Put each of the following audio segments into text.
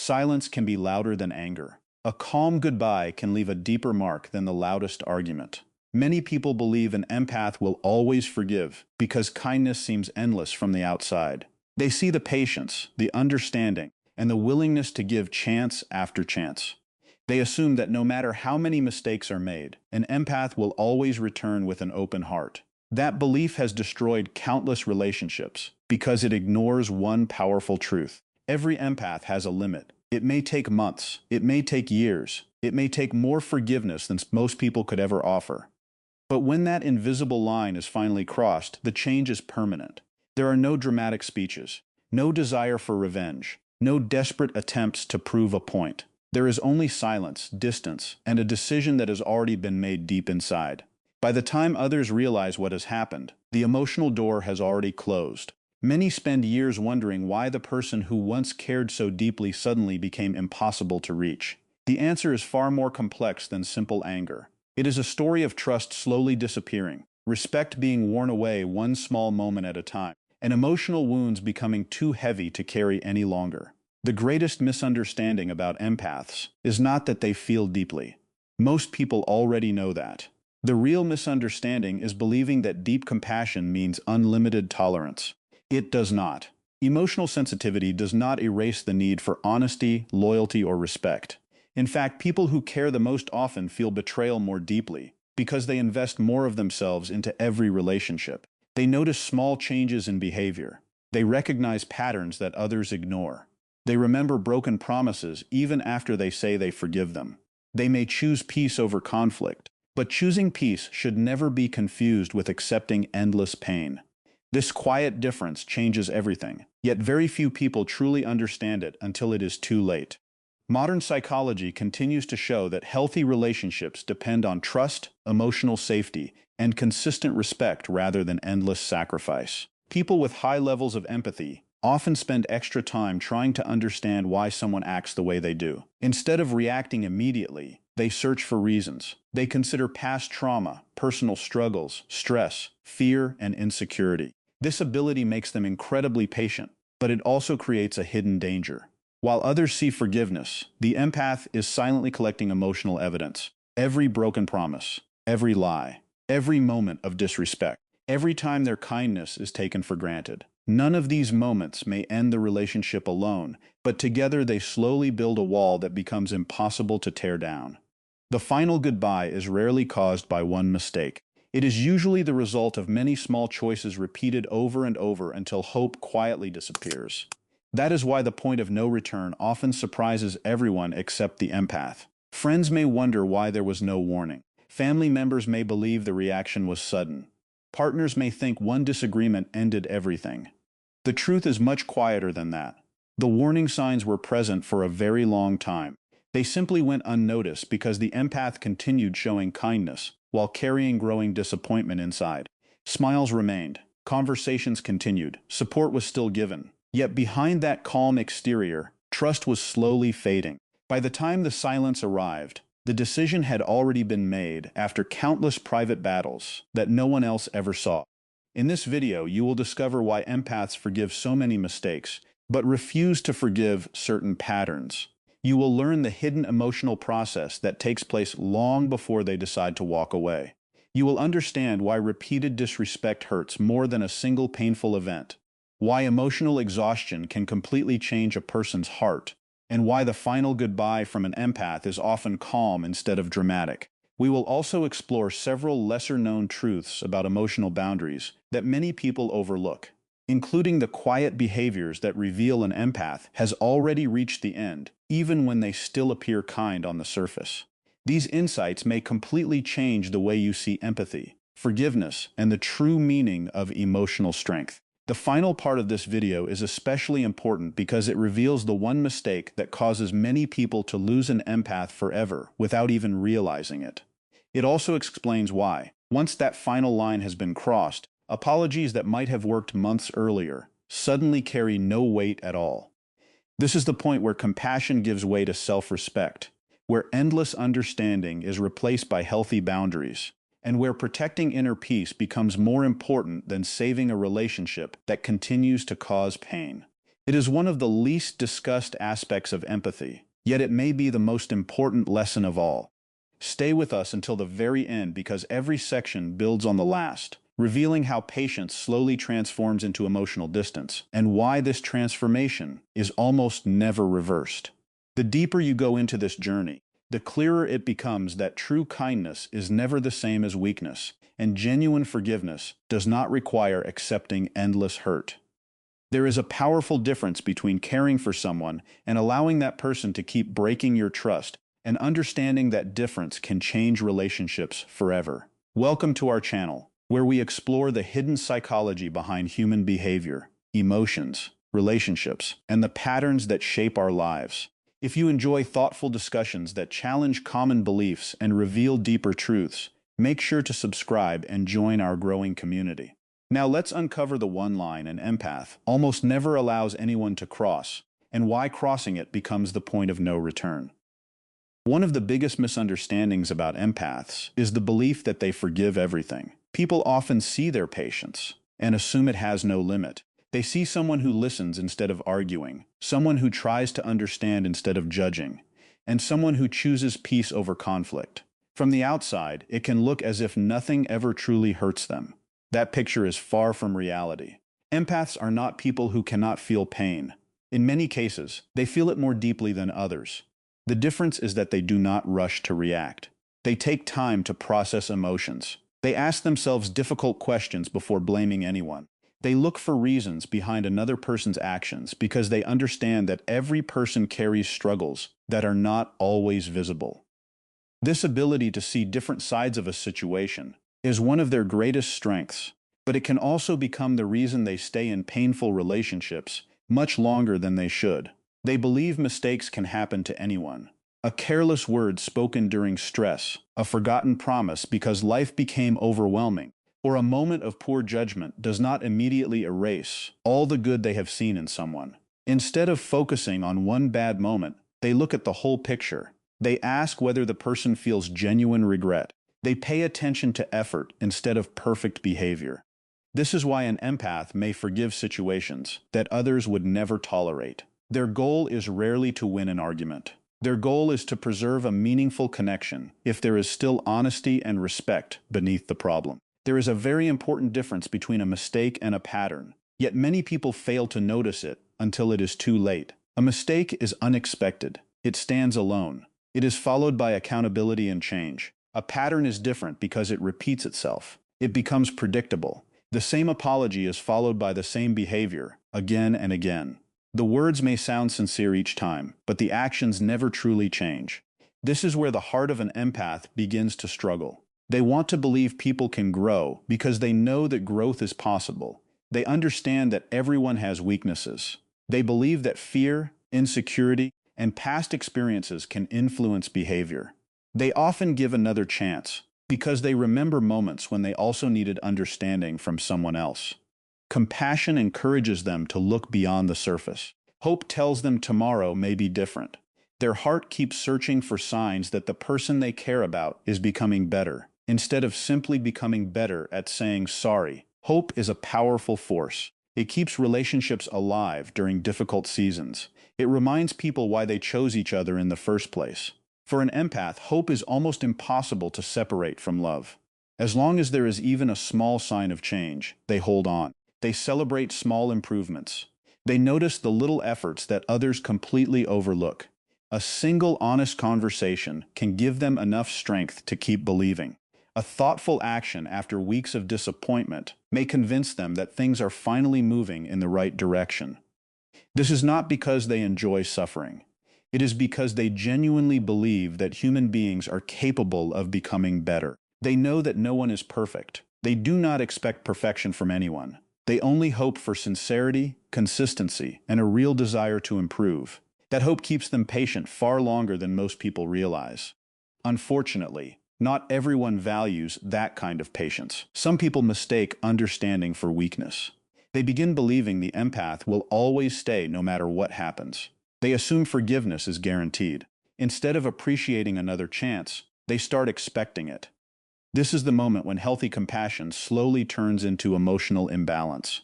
Silence can be louder than anger. A calm goodbye can leave a deeper mark than the loudest argument. Many people believe an empath will always forgive because kindness seems endless from the outside. They see the patience, the understanding, and the willingness to give chance after chance. They assume that no matter how many mistakes are made, an empath will always return with an open heart. That belief has destroyed countless relationships because it ignores one powerful truth. Every empath has a limit. It may take months, it may take years, it may take more forgiveness than most people could ever offer. But when that invisible line is finally crossed, the change is permanent. There are no dramatic speeches, no desire for revenge, no desperate attempts to prove a point. There is only silence, distance, and a decision that has already been made deep inside. By the time others realize what has happened, the emotional door has already closed. Many spend years wondering why the person who once cared so deeply suddenly became impossible to reach. The answer is far more complex than simple anger. It is a story of trust slowly disappearing, respect being worn away one small moment at a time, and emotional wounds becoming too heavy to carry any longer. The greatest misunderstanding about empaths is not that they feel deeply. Most people already know that. The real misunderstanding is believing that deep compassion means unlimited tolerance. It does not. Emotional sensitivity does not erase the need for honesty, loyalty, or respect. In fact, people who care the most often feel betrayal more deeply because they invest more of themselves into every relationship. They notice small changes in behavior. They recognize patterns that others ignore. They remember broken promises even after they say they forgive them. They may choose peace over conflict, but choosing peace should never be confused with accepting endless pain. This quiet difference changes everything, yet very few people truly understand it until it is too late. Modern psychology continues to show that healthy relationships depend on trust, emotional safety, and consistent respect rather than endless sacrifice. People with high levels of empathy often spend extra time trying to understand why someone acts the way they do. Instead of reacting immediately, they search for reasons. They consider past trauma, personal struggles, stress, fear, and insecurity. This ability makes them incredibly patient, but it also creates a hidden danger. While others see forgiveness, the empath is silently collecting emotional evidence. Every broken promise, every lie, every moment of disrespect, every time their kindness is taken for granted. None of these moments may end the relationship alone, but together they slowly build a wall that becomes impossible to tear down. The final goodbye is rarely caused by one mistake. It is usually the result of many small choices repeated over and over until hope quietly disappears. That is why the point of no return often surprises everyone except the empath. Friends may wonder why there was no warning. Family members may believe the reaction was sudden. Partners may think one disagreement ended everything. The truth is much quieter than that. The warning signs were present for a very long time. They simply went unnoticed because the empath continued showing kindness while carrying growing disappointment inside. Smiles remained, conversations continued, support was still given. Yet behind that calm exterior, trust was slowly fading. By the time the silence arrived, the decision had already been made after countless private battles that no one else ever saw. In this video, you will discover why empaths forgive so many mistakes, but refuse to forgive certain patterns. You will learn the hidden emotional process that takes place long before they decide to walk away. You will understand why repeated disrespect hurts more than a single painful event, why emotional exhaustion can completely change a person's heart, and why the final goodbye from an empath is often calm instead of dramatic. We will also explore several lesser-known truths about emotional boundaries that many people overlook, including the quiet behaviors that reveal an empath has already reached the end, even when they still appear kind on the surface. These insights may completely change the way you see empathy, forgiveness, and the true meaning of emotional strength. The final part of this video is especially important because it reveals the one mistake that causes many people to lose an empath forever without even realizing it. It also explains why, once that final line has been crossed, apologies that might have worked months earlier suddenly carry no weight at all. This is the point where compassion gives way to self-respect, where endless understanding is replaced by healthy boundaries, and where protecting inner peace becomes more important than saving a relationship that continues to cause pain. It is one of the least discussed aspects of empathy, yet it may be the most important lesson of all. Stay with us until the very end because every section builds on the last, revealing how patience slowly transforms into emotional distance and why this transformation is almost never reversed. The deeper you go into this journey, the clearer it becomes that true kindness is never the same as weakness, and genuine forgiveness does not require accepting endless hurt. There is a powerful difference between caring for someone and allowing that person to keep breaking your trust, and understanding that difference can change relationships forever. Welcome to our channel, where we explore the hidden psychology behind human behavior, emotions, relationships, and the patterns that shape our lives. If you enjoy thoughtful discussions that challenge common beliefs and reveal deeper truths, make sure to subscribe and join our growing community. Now let's uncover the one line an empath almost never allows anyone to cross, and why crossing it becomes the point of no return. One of the biggest misunderstandings about empaths is the belief that they forgive everything. People often see their patience and assume it has no limit. They see someone who listens instead of arguing, someone who tries to understand instead of judging, and someone who chooses peace over conflict. From the outside, it can look as if nothing ever truly hurts them. That picture is far from reality. Empaths are not people who cannot feel pain. In many cases, they feel it more deeply than others. The difference is that they do not rush to react. They take time to process emotions. They ask themselves difficult questions before blaming anyone. They look for reasons behind another person's actions because they understand that every person carries struggles that are not always visible. This ability to see different sides of a situation is one of their greatest strengths, but it can also become the reason they stay in painful relationships much longer than they should. They believe mistakes can happen to anyone. A careless word spoken during stress, a forgotten promise because life became overwhelming, or a moment of poor judgment does not immediately erase all the good they have seen in someone. Instead of focusing on one bad moment, they look at the whole picture. They ask whether the person feels genuine regret. They pay attention to effort instead of perfect behavior. This is why an empath may forgive situations that others would never tolerate. Their goal is rarely to win an argument. Their goal is to preserve a meaningful connection if there is still honesty and respect beneath the problem. There is a very important difference between a mistake and a pattern, yet many people fail to notice it until it is too late. A mistake is unexpected. It stands alone. It is followed by accountability and change. A pattern is different because it repeats itself. It becomes predictable. The same apology is followed by the same behavior, again and again. The words may sound sincere each time, but the actions never truly change. This is where the heart of an empath begins to struggle. They want to believe people can grow because they know that growth is possible. They understand that everyone has weaknesses. They believe that fear, insecurity, and past experiences can influence behavior. They often give another chance because they remember moments when they also needed understanding from someone else. Compassion encourages them to look beyond the surface. Hope tells them tomorrow may be different. Their heart keeps searching for signs that the person they care about is becoming better, instead of simply becoming better at saying sorry. Hope is a powerful force. It keeps relationships alive during difficult seasons. It reminds people why they chose each other in the first place. For an empath, hope is almost impossible to separate from love. As long as there is even a small sign of change, they hold on. They celebrate small improvements. They notice the little efforts that others completely overlook. A single honest conversation can give them enough strength to keep believing. A thoughtful action after weeks of disappointment may convince them that things are finally moving in the right direction. This is not because they enjoy suffering. It is because they genuinely believe that human beings are capable of becoming better. They know that no one is perfect. They do not expect perfection from anyone. They only hope for sincerity, consistency, and a real desire to improve. That hope keeps them patient far longer than most people realize. Unfortunately, not everyone values that kind of patience. Some people mistake understanding for weakness. They begin believing the empath will always stay no matter what happens. They assume forgiveness is guaranteed. Instead of appreciating another chance, they start expecting it. This is the moment when healthy compassion slowly turns into emotional imbalance.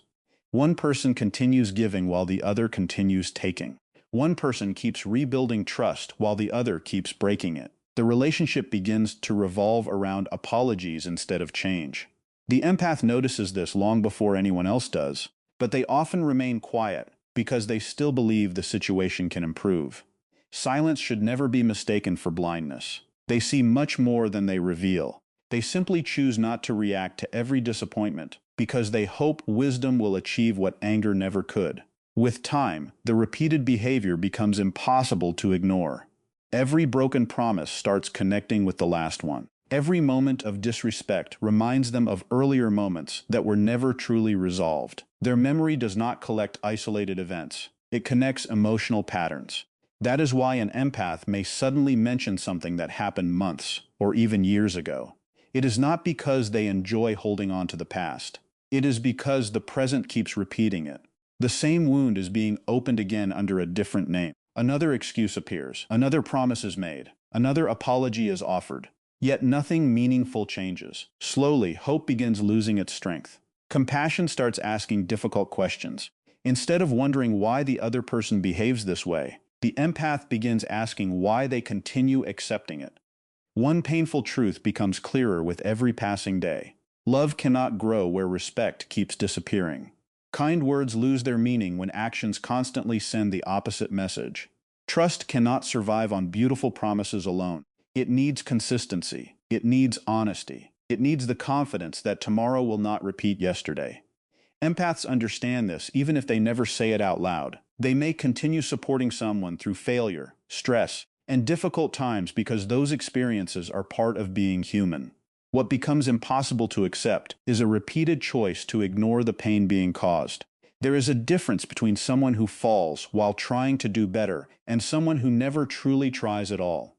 One person continues giving while the other continues taking. One person keeps rebuilding trust while the other keeps breaking it. The relationship begins to revolve around apologies instead of change. The empath notices this long before anyone else does, but they often remain quiet because they still believe the situation can improve. Silence should never be mistaken for blindness. They see much more than they reveal. They simply choose not to react to every disappointment because they hope wisdom will achieve what anger never could. With time, the repeated behavior becomes impossible to ignore. Every broken promise starts connecting with the last one. Every moment of disrespect reminds them of earlier moments that were never truly resolved. Their memory does not collect isolated events. It connects emotional patterns. That is why an empath may suddenly mention something that happened months or even years ago. It is not because they enjoy holding on to the past. It is because the present keeps repeating it. The same wound is being opened again under a different name. Another excuse appears. Another promise is made. Another apology is offered. Yet nothing meaningful changes. Slowly, hope begins losing its strength. Compassion starts asking difficult questions. Instead of wondering why the other person behaves this way, the empath begins asking why they continue accepting it. One painful truth becomes clearer with every passing day. Love cannot grow where respect keeps disappearing. Kind words lose their meaning when actions constantly send the opposite message. Trust cannot survive on beautiful promises alone. It needs consistency. It needs honesty. It needs the confidence that tomorrow will not repeat yesterday. Empaths understand this even if they never say it out loud. They may continue supporting someone through failure, stress, and difficult times because those experiences are part of being human. What becomes impossible to accept is a repeated choice to ignore the pain being caused. There is a difference between someone who falls while trying to do better and someone who never truly tries at all.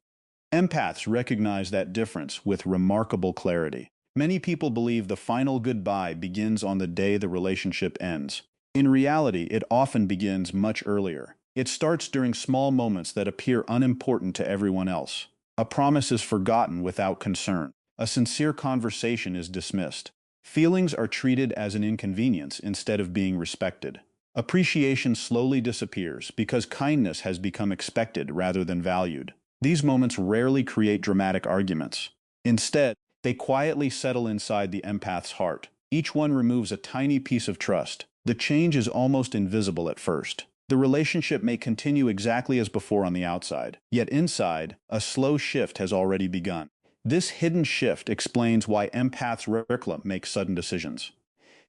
Empaths recognize that difference with remarkable clarity. Many people believe the final goodbye begins on the day the relationship ends. In reality, it often begins much earlier. It starts during small moments that appear unimportant to everyone else. A promise is forgotten without concern. A sincere conversation is dismissed. Feelings are treated as an inconvenience instead of being respected. Appreciation slowly disappears because kindness has become expected rather than valued. These moments rarely create dramatic arguments. Instead, they quietly settle inside the empath's heart. Each one removes a tiny piece of trust. The change is almost invisible at first. The relationship may continue exactly as before on the outside, yet inside, a slow shift has already begun. This hidden shift explains why empaths rarely make sudden decisions.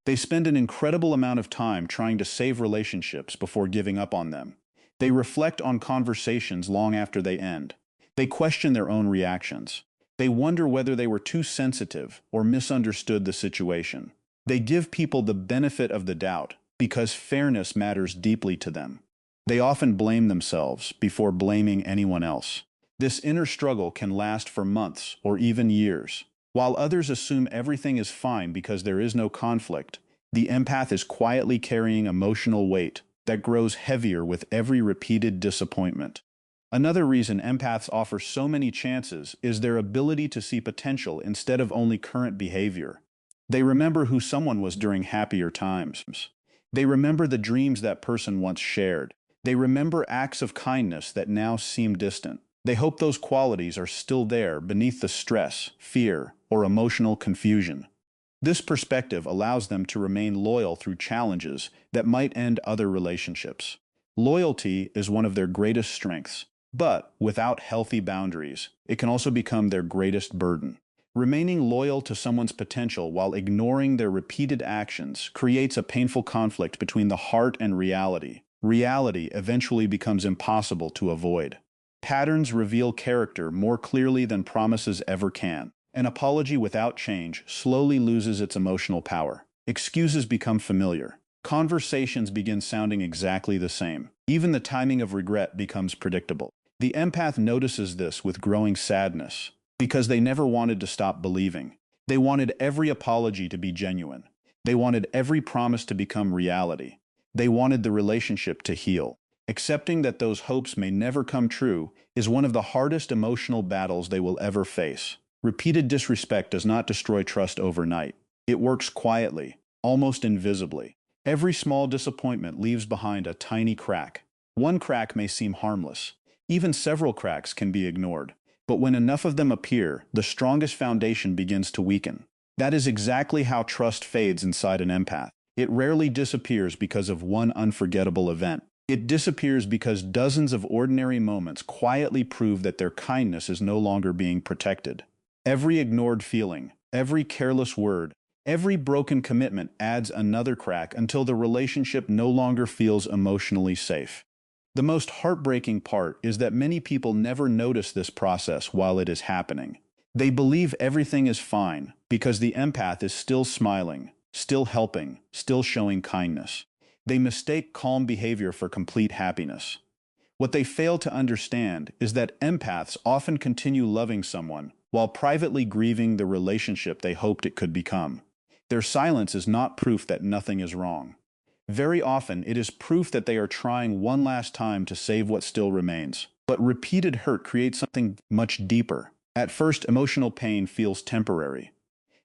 They spend an incredible amount of time trying to save relationships before giving up on them. They reflect on conversations long after they end. They question their own reactions. They wonder whether they were too sensitive or misunderstood the situation. They give people the benefit of the doubt because fairness matters deeply to them. They often blame themselves before blaming anyone else. This inner struggle can last for months or even years. While others assume everything is fine because there is no conflict, the empath is quietly carrying emotional weight that grows heavier with every repeated disappointment. Another reason empaths offer so many chances is their ability to see potential instead of only current behavior. They remember who someone was during happier times. They remember the dreams that person once shared. They remember acts of kindness that now seem distant. They hope those qualities are still there beneath the stress, fear, or emotional confusion. This perspective allows them to remain loyal through challenges that might end other relationships. Loyalty is one of their greatest strengths. But without healthy boundaries, it can also become their greatest burden. Remaining loyal to someone's potential while ignoring their repeated actions creates a painful conflict between the heart and reality. Reality eventually becomes impossible to avoid. Patterns reveal character more clearly than promises ever can. An apology without change slowly loses its emotional power. Excuses become familiar. Conversations begin sounding exactly the same. Even the timing of regret becomes predictable. The empath notices this with growing sadness, because they never wanted to stop believing. They wanted every apology to be genuine. They wanted every promise to become reality. They wanted the relationship to heal. Accepting that those hopes may never come true is one of the hardest emotional battles they will ever face. Repeated disrespect does not destroy trust overnight. It works quietly, almost invisibly. Every small disappointment leaves behind a tiny crack. One crack may seem harmless. Even several cracks can be ignored. But when enough of them appear, the strongest foundation begins to weaken. That is exactly how trust fades inside an empath. It rarely disappears because of one unforgettable event. It disappears because dozens of ordinary moments quietly prove that their kindness is no longer being protected. Every ignored feeling, every careless word, every broken commitment adds another crack until the relationship no longer feels emotionally safe. The most heartbreaking part is that many people never notice this process while it is happening. They believe everything is fine because the empath is still smiling, still helping, still showing kindness. They mistake calm behavior for complete happiness. What they fail to understand is that empaths often continue loving someone while privately grieving the relationship they hoped it could become. Their silence is not proof that nothing is wrong. Very often, it is proof that they are trying one last time to save what still remains. But repeated hurt creates something much deeper. At first, emotional pain feels temporary.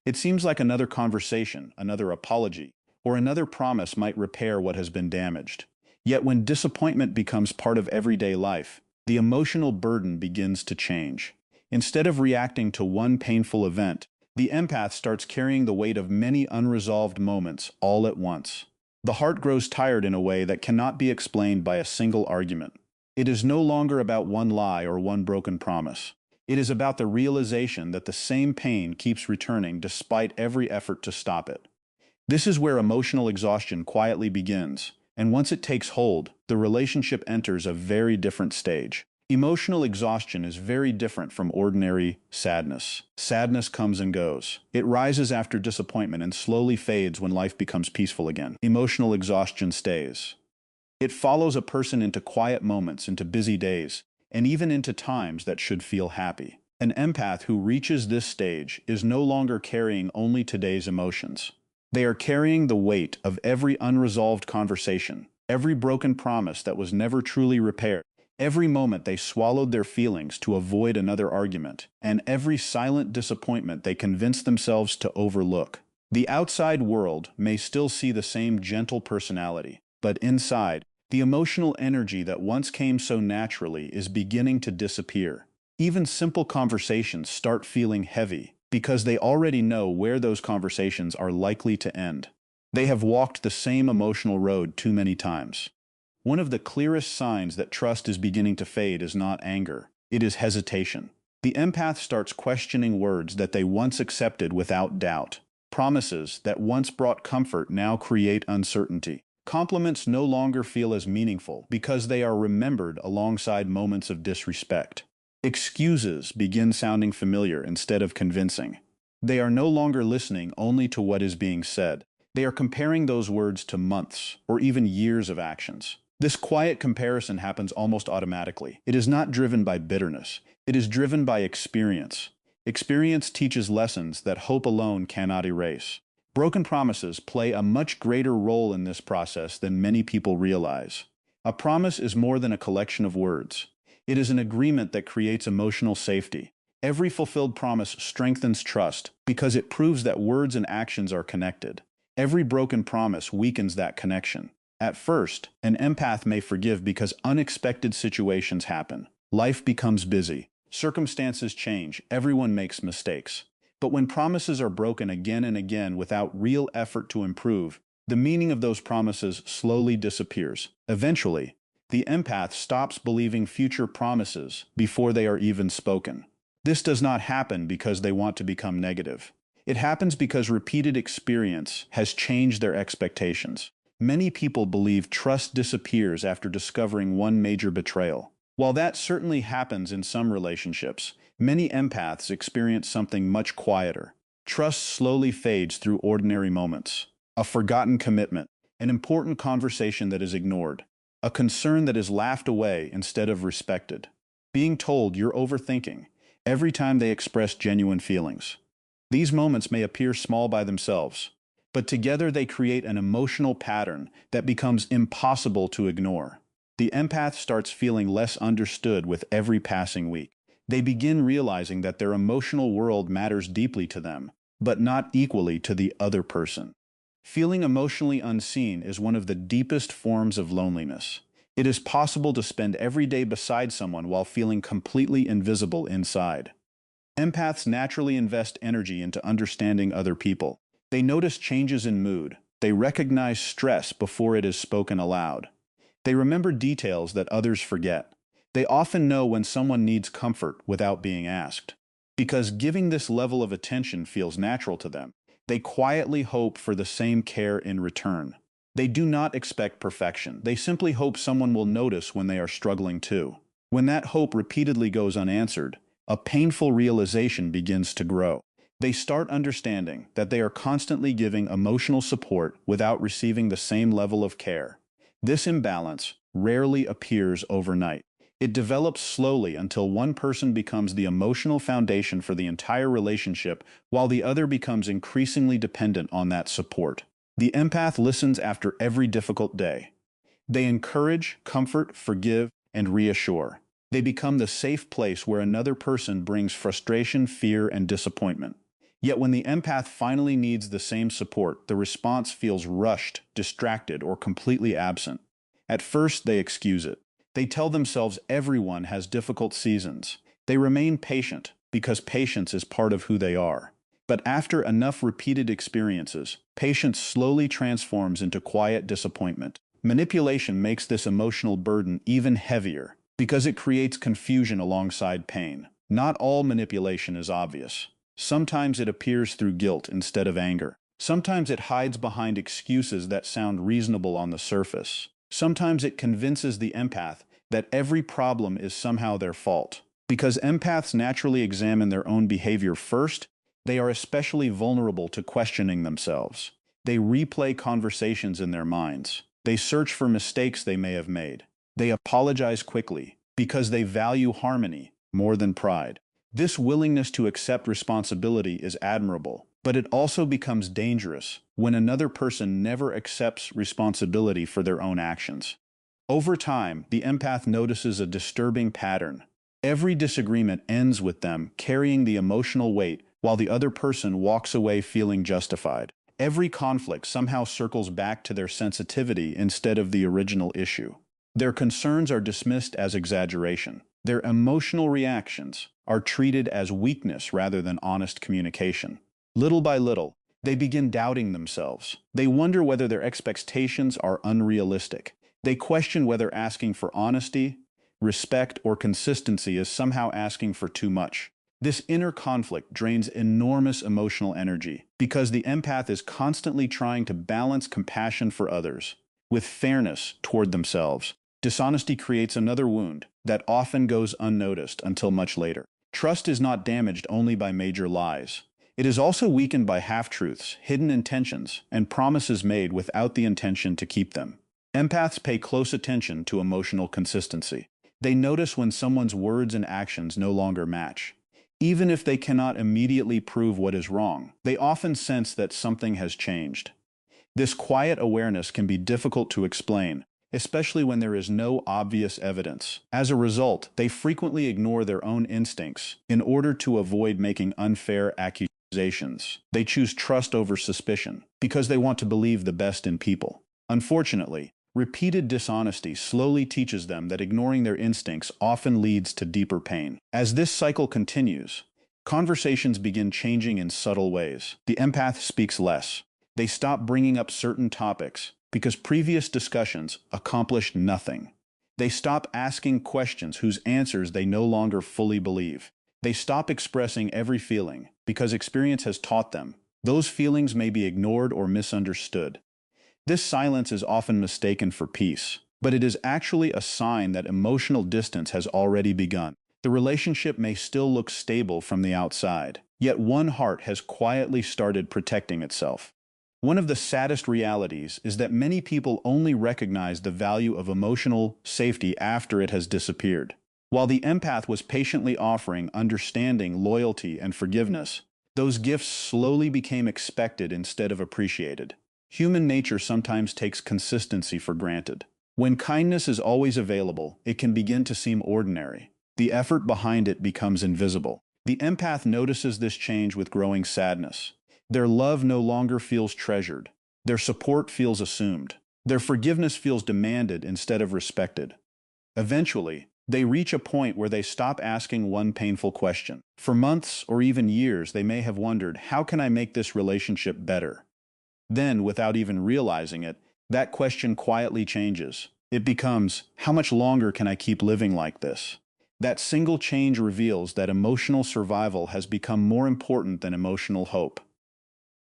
It seems like another conversation, another apology, or another promise might repair what has been damaged. Yet when disappointment becomes part of everyday life, the emotional burden begins to change. Instead of reacting to one painful event, the empath starts carrying the weight of many unresolved moments all at once. The heart grows tired in a way that cannot be explained by a single argument. It is no longer about one lie or one broken promise. It is about the realization that the same pain keeps returning despite every effort to stop it. This is where emotional exhaustion quietly begins, and once it takes hold, the relationship enters a very different stage. Emotional exhaustion is very different from ordinary sadness. Sadness comes and goes. It rises after disappointment and slowly fades when life becomes peaceful again. Emotional exhaustion stays. It follows a person into quiet moments, into busy days, and even into times that should feel happy. An empath who reaches this stage is no longer carrying only today's emotions. They are carrying the weight of every unresolved conversation, every broken promise that was never truly repaired, every moment they swallowed their feelings to avoid another argument, and every silent disappointment they convinced themselves to overlook. The outside world may still see the same gentle personality, but inside, the emotional energy that once came so naturally is beginning to disappear. Even simple conversations start feeling heavy, because they already know where those conversations are likely to end. They have walked the same emotional road too many times. One of the clearest signs that trust is beginning to fade is not anger, it is hesitation. The empath starts questioning words that they once accepted without doubt. Promises that once brought comfort now create uncertainty. Compliments no longer feel as meaningful because they are remembered alongside moments of disrespect. Excuses begin sounding familiar instead of convincing. They are no longer listening only to what is being said. They are comparing those words to months or even years of actions. This quiet comparison happens almost automatically. It is not driven by bitterness. It is driven by experience. Experience teaches lessons that hope alone cannot erase. Broken promises play a much greater role in this process than many people realize. A promise is more than a collection of words. It is an agreement that creates emotional safety. Every fulfilled promise strengthens trust because it proves that words and actions are connected. Every broken promise weakens that connection. At first, an empath may forgive because unexpected situations happen. Life becomes busy. Circumstances change. Everyone makes mistakes. But when promises are broken again and again without real effort to improve, the meaning of those promises slowly disappears. Eventually, the empath stops believing future promises before they are even spoken. This does not happen because they want to become negative. It happens because repeated experience has changed their expectations. Many people believe trust disappears after discovering one major betrayal. While that certainly happens in some relationships, many empaths experience something much quieter. Trust slowly fades through ordinary moments. A forgotten commitment, an important conversation that is ignored, a concern that is laughed away instead of respected. Being told you're overthinking every time they express genuine feelings. These moments may appear small by themselves, but together they create an emotional pattern that becomes impossible to ignore. The empath starts feeling less understood with every passing week. They begin realizing that their emotional world matters deeply to them, but not equally to the other person. Feeling emotionally unseen is one of the deepest forms of loneliness. It is possible to spend every day beside someone while feeling completely invisible inside. Empaths naturally invest energy into understanding other people. They notice changes in mood. They recognize stress before it is spoken aloud. They remember details that others forget. They often know when someone needs comfort without being asked. Because giving this level of attention feels natural to them, they quietly hope for the same care in return. They do not expect perfection. They simply hope someone will notice when they are struggling too. When that hope repeatedly goes unanswered, a painful realization begins to grow. They start understanding that they are constantly giving emotional support without receiving the same level of care. This imbalance rarely appears overnight. It develops slowly until one person becomes the emotional foundation for the entire relationship, while the other becomes increasingly dependent on that support. The empath listens after every difficult day. They encourage, comfort, forgive, and reassure. They become the safe place where another person brings frustration, fear, and disappointment. Yet when the empath finally needs the same support, the response feels rushed, distracted, or completely absent. At first, they excuse it. They tell themselves everyone has difficult seasons. They remain patient because patience is part of who they are. But after enough repeated experiences, patience slowly transforms into quiet disappointment. Manipulation makes this emotional burden even heavier because it creates confusion alongside pain. Not all manipulation is obvious. Sometimes it appears through guilt instead of anger. Sometimes it hides behind excuses that sound reasonable on the surface. Sometimes it convinces the empath that every problem is somehow their fault. Because empaths naturally examine their own behavior first, they are especially vulnerable to questioning themselves. They replay conversations in their minds. They search for mistakes they may have made. They apologize quickly because they value harmony more than pride. This willingness to accept responsibility is admirable, but it also becomes dangerous when another person never accepts responsibility for their own actions. Over time, the empath notices a disturbing pattern. Every disagreement ends with them carrying the emotional weight while the other person walks away feeling justified. Every conflict somehow circles back to their sensitivity instead of the original issue. Their concerns are dismissed as exaggeration. Their emotional reactions are treated as weakness rather than honest communication. Little by little, they begin doubting themselves. They wonder whether their expectations are unrealistic. They question whether asking for honesty, respect, or consistency is somehow asking for too much. This inner conflict drains enormous emotional energy because the empath is constantly trying to balance compassion for others with fairness toward themselves. Dishonesty creates another wound that often goes unnoticed until much later. Trust is not damaged only by major lies. It is also weakened by half-truths, hidden intentions, and promises made without the intention to keep them. Empaths pay close attention to emotional consistency. They notice when someone's words and actions no longer match. Even if they cannot immediately prove what is wrong, they often sense that something has changed. This quiet awareness can be difficult to explain, especially when there is no obvious evidence. As a result, they frequently ignore their own instincts in order to avoid making unfair accusations. They choose trust over suspicion because they want to believe the best in people. Unfortunately, repeated dishonesty slowly teaches them that ignoring their instincts often leads to deeper pain. As this cycle continues, conversations begin changing in subtle ways. The empath speaks less. They stop bringing up certain topics because previous discussions accomplished nothing. They stop asking questions whose answers they no longer fully believe. They stop expressing every feeling because experience has taught them those feelings may be ignored or misunderstood. This silence is often mistaken for peace, but it is actually a sign that emotional distance has already begun. The relationship may still look stable from the outside, yet one heart has quietly started protecting itself. One of the saddest realities is that many people only recognize the value of emotional safety after it has disappeared. While the empath was patiently offering understanding, loyalty, and forgiveness, those gifts slowly became expected instead of appreciated. Human nature sometimes takes consistency for granted. When kindness is always available, it can begin to seem ordinary. The effort behind it becomes invisible. The empath notices this change with growing sadness. Their love no longer feels treasured. Their support feels assumed. Their forgiveness feels demanded instead of respected. Eventually, they reach a point where they stop asking one painful question. For months or even years, they may have wondered, how can I make this relationship better? Then, without even realizing it, that question quietly changes. It becomes, how much longer can I keep living like this? That single change reveals that emotional survival has become more important than emotional hope.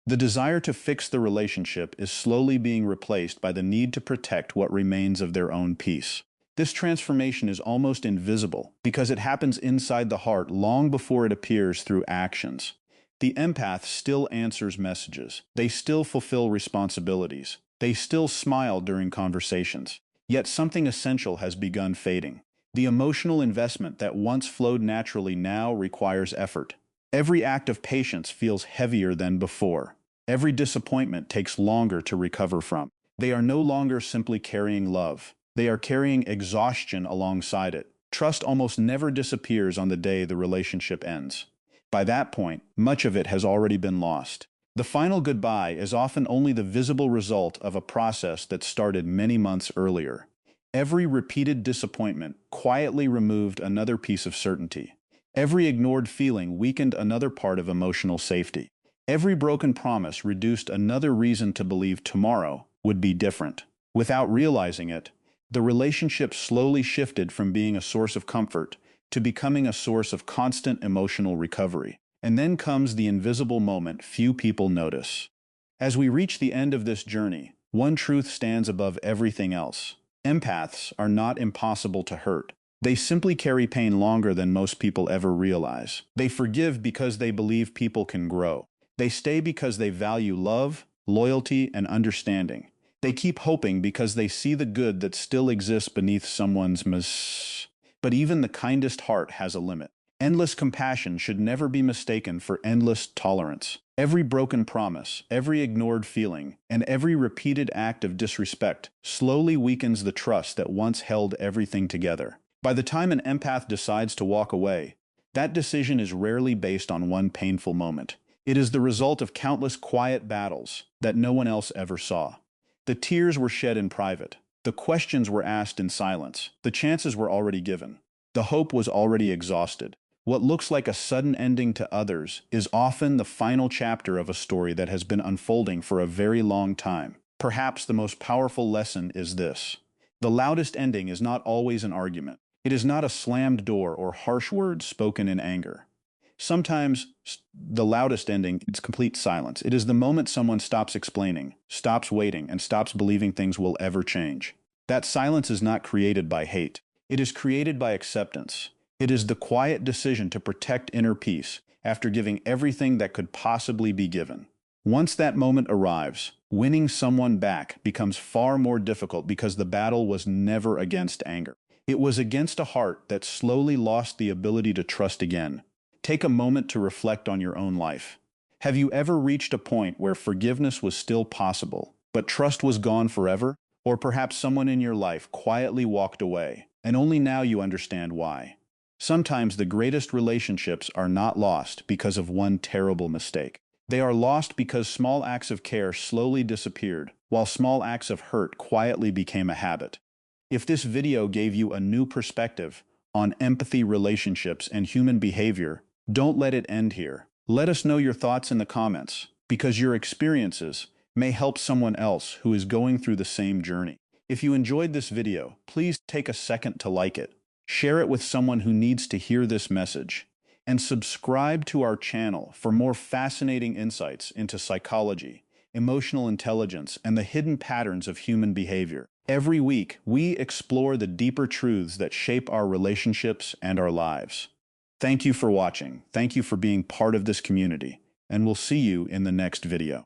The desire to fix the relationship is slowly being replaced by the need to protect what remains of their own peace. This transformation is almost invisible because it happens inside the heart long before it appears through actions. The empath still answers messages. They still fulfill responsibilities. They still smile during conversations. Yet something essential has begun fading. The emotional investment that once flowed naturally now requires effort. Every act of patience feels heavier than before. Every disappointment takes longer to recover from. They are no longer simply carrying love. They are carrying exhaustion alongside it. Trust almost never disappears on the day the relationship ends. By that point, much of it has already been lost. The final goodbye is often only the visible result of a process that started many months earlier. Every repeated disappointment quietly removed another piece of certainty. Every ignored feeling weakened another part of emotional safety. Every broken promise reduced another reason to believe tomorrow would be different. Without realizing it, the relationship slowly shifted from being a source of comfort to becoming a source of constant emotional recovery. And then comes the invisible moment few people notice. As we reach the end of this journey, one truth stands above everything else. Empaths are not impossible to hurt. They simply carry pain longer than most people ever realize. They forgive because they believe people can grow. They stay because they value love, loyalty, and understanding. They keep hoping because they see the good that still exists beneath someone's mess. But even the kindest heart has a limit. Endless compassion should never be mistaken for endless tolerance. Every broken promise, every ignored feeling, and every repeated act of disrespect slowly weakens the trust that once held everything together. By the time an empath decides to walk away, that decision is rarely based on one painful moment. It is the result of countless quiet battles that no one else ever saw. The tears were shed in private. The questions were asked in silence. The chances were already given. The hope was already exhausted. What looks like a sudden ending to others is often the final chapter of a story that has been unfolding for a very long time. Perhaps the most powerful lesson is this. The loudest ending is not always an argument. It is not a slammed door or harsh words spoken in anger. Sometimes the loudest ending is complete silence. It is the moment someone stops explaining, stops waiting, and stops believing things will ever change. That silence is not created by hate. It is created by acceptance. It is the quiet decision to protect inner peace after giving everything that could possibly be given. Once that moment arrives, winning someone back becomes far more difficult because the battle was never against anger. It was against a heart that slowly lost the ability to trust again. Take a moment to reflect on your own life. Have you ever reached a point where forgiveness was still possible, but trust was gone forever? Or perhaps someone in your life quietly walked away, and only now you understand why. Sometimes the greatest relationships are not lost because of one terrible mistake. They are lost because small acts of care slowly disappeared, while small acts of hurt quietly became a habit. If this video gave you a new perspective on empathy, relationships, and human behavior, don't let it end here. Let us know your thoughts in the comments, because your experiences may help someone else who is going through the same journey. If you enjoyed this video, please take a second to like it. Share it with someone who needs to hear this message. And subscribe to our channel for more fascinating insights into psychology, emotional intelligence, and the hidden patterns of human behavior. Every week, we explore the deeper truths that shape our relationships and our lives. Thank you for watching. Thank you for being part of this community. And we'll see you in the next video.